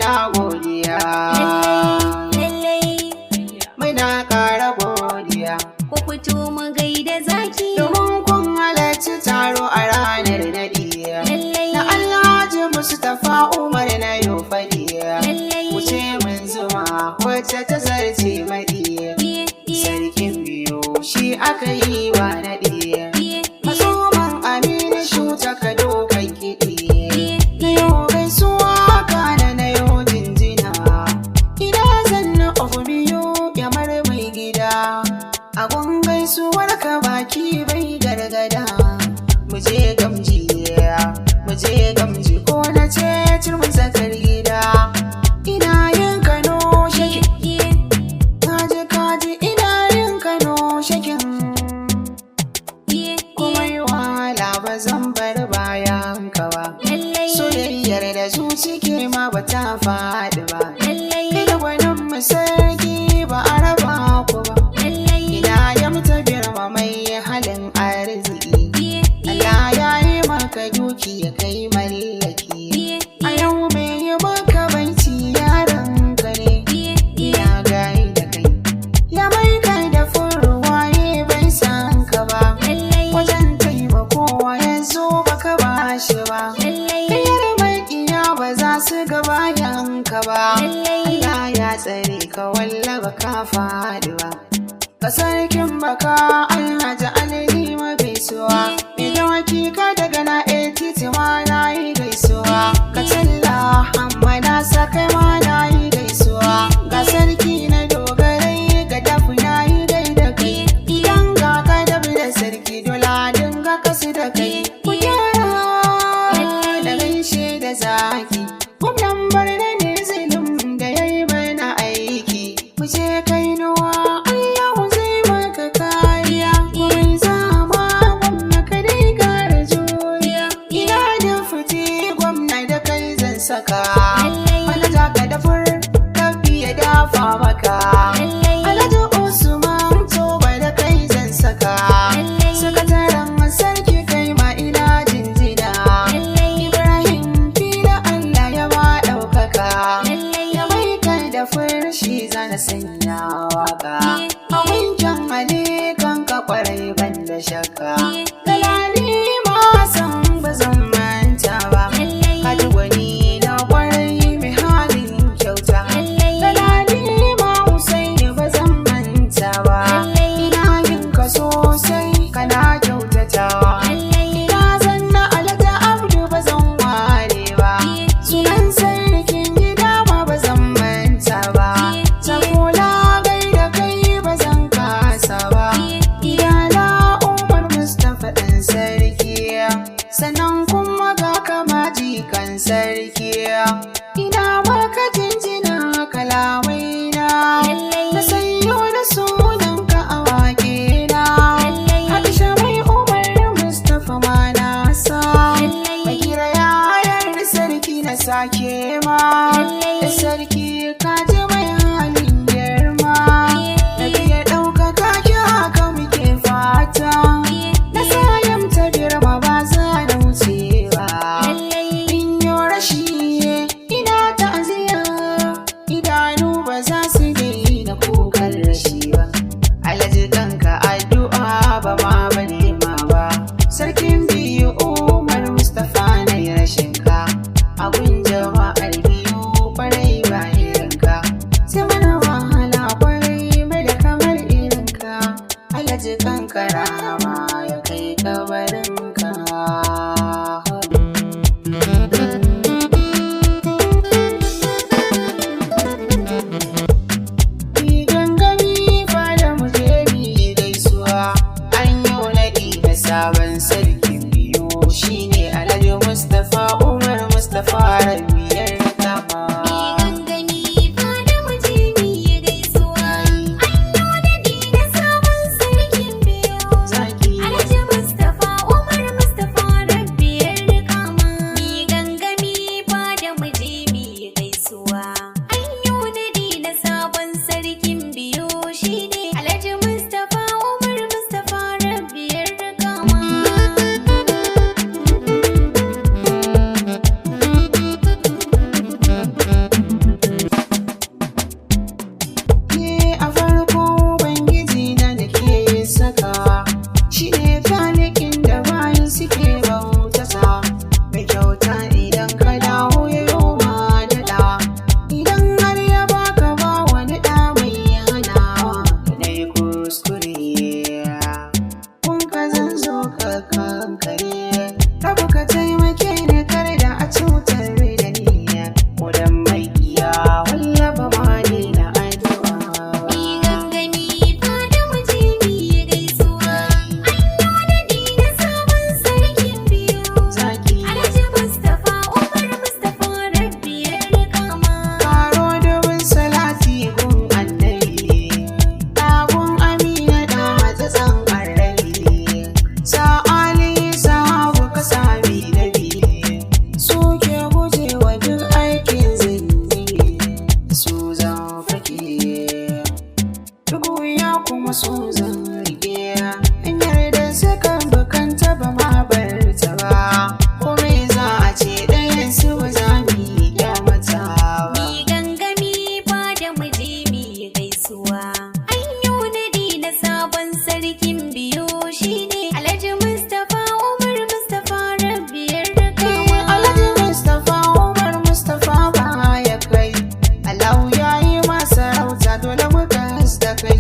Allah godiya. Muna ƙara godiya. Ku fito mu gaida zaki. Domin kun halarci taro a ranar naɗiya. Na Alhaji Mustapha Umar na yau fadiya. Wuce mun zuma wacce ta zarce maɗiya. Sarkin biyu shi aka yi wa naɗiya. Masoman Aminu Shuta ka dokan kiɗi. Na yau gaisuwa kana na yau jinjina. Ina zanna abu biyu ya mara mai gida. Abun gaisuwar ka baki bai gargada. Muje gamji, muje gamji ko na ce turmin zakar gida. Ina yin Kano shakin, kaji ina yin Kano shakin. Kuma yi wahala ba zan bar bayan ka ba. Soyayyar da zuci ke ma ba ta faɗi ba. Ina gwanin sarki ba a raba ku ba. Ina ya mutu birma mai halin arziki. Allah ya yi maka duki ya kai mallaki. A yau mai yi maka banci yaran ka ne. Ina gai da kai ya mai kai da furwaye bai san ka ba. Wajen taimako ya zo baka ba shi ba. Kayar makiya ba za su ga bayan ka ba. Allah ya tsare ka walla baka faɗi ba. Ka sarkin baka Alhaji Alli ma gaisuwa. Idan hakika daga na titi ma na yi gaisuwa. Ka talla amma na sakai ma na yi gaisuwa. Ga sarki na dogarai ga dafu na yi gaida kai. Idan ga ka dabi da sarki dola dinga kasu da kai. Ku gyara da gaishe da zaki. Gwamnan barna ne zulum da ya yi mana aiki. Mu je Kainuwa saka. Manaja ka da fur kafi ya dafa maka. Alhaji Usman Toba da kai zan saka. Sakataren sarki kai ma ina jinjina. Ibrahim fila Allah ya ba ɗaukaka. Ya mai kai da fur shi zana sanya waka. A wancan hali kan ka kwarai ban da shakka. Kalali ma san ba zan manta ba. Kaji gwani sosai kana kyautatawa. Ina zanna Alhaji Abdu ba zan ware ba. Sunan sarkin gida ma ba zan manta ba. Saboda gaida kai ba zan kasa ba. Iyala Umar Mustapha ɗan sarki. Sannan kuma ga kama jikan sarki. Ina maka jinjina kalamai na. Na sanyo da sunanka a waƙe na. Aisha mai Umar Mustapha ma na sa. Bakira yayar sarki na sake ma. Da sarki ka ji mai halin girma. Na biya ɗaukaka ki haka muke fata. Na sayam ta girma ba za na wuce ba. In yi rashi ina ta'aziyya. Idanu ba za su daina kukan rashi ba. Alhaji kanka addu'a ba ma bane ma ba. Sarkin biyu Umar Mustapha na yi rashin ka. Abun jama'ar biyu kwarai ba irin Rabu ka taimake ni kar da a cutar da ni, mudan mai iya wallaba ma ne na addu'a. Mi gangami fada mu je mi yi gaisuwa. An yi na sabon sarkin biyu. Zaki Alhaji Mustapha Umar Mustapha Rabbi ya rika ma. karo dubin salati gun annabi, ɗagun amina da matsatsan ƙarrabi, sa'ali sahabu ka sami nabi, suke gujewa duk aikin zunubi, su zan fake duk wuya kuma su zan rike, hanyar da suka bukanta ba ma bar ta ba, kome za a ce ɗayan su ba za mu yi kyamata ba. Mi gangami fada mu je mi yi gaisuwa. An yi na sabon sarkin biyu shine Alhaji Mustapha Umar Mustapha Rabbi ya rika ma. Alhaji Mustapha Umar Mustapha ba ya kai, Allahu ya yi masa rauta dole mu da kai.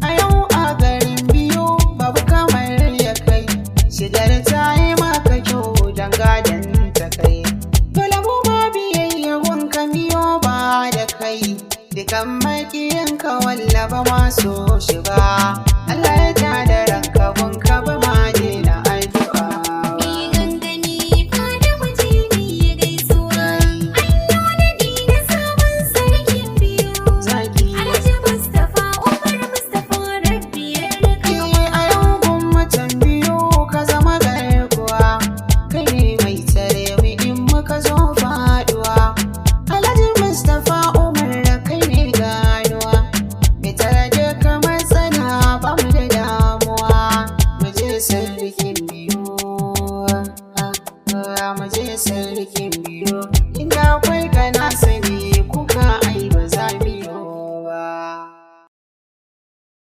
A yau a garin biyu babu kamar ya kai, shigar ta yi maka kyau don gadon ta kai. Dole mu ma biyayya wanka miyo ba da kai, dukan makiyanka wallaba maso shi ba. Allah ya ja da ranka wanka ba ma na addu'a. Mi gangami fada mu je mi yi gaisuwa. An yi na sabon sarkin biyu. Zaki Alhaji Mustapha Umar Mustapha Rabbi ya rika ma. a yau gwamnatin biyu ka zama garkuwa, kai ne mai tsare mu in muka zo faduwa. Alhaji Mustapha Umar da kai ne ganuwa, mai tare da kamar tsana ba mu da damuwa. Mu je sarkin biyu, mu je sarkin